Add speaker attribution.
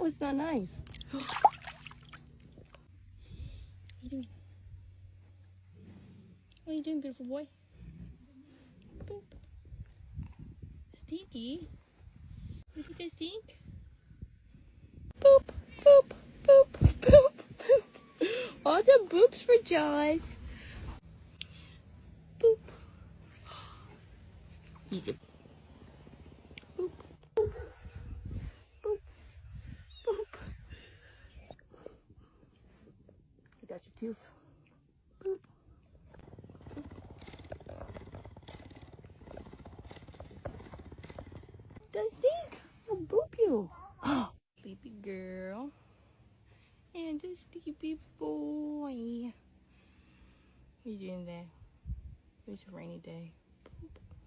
Speaker 1: it's not nice. What are you doing? What are you doing, beautiful boy? Boop. Stinky. You think I stink? Boop, boop, boop, boop, boop. All the boops for Jaws. Boop. He's a boop, boop, boop, boop. I got your tooth. Boop. Does stink? I'll boop you. Sleepy girl. And a sleepy boy. What are you doing there? It was a rainy day.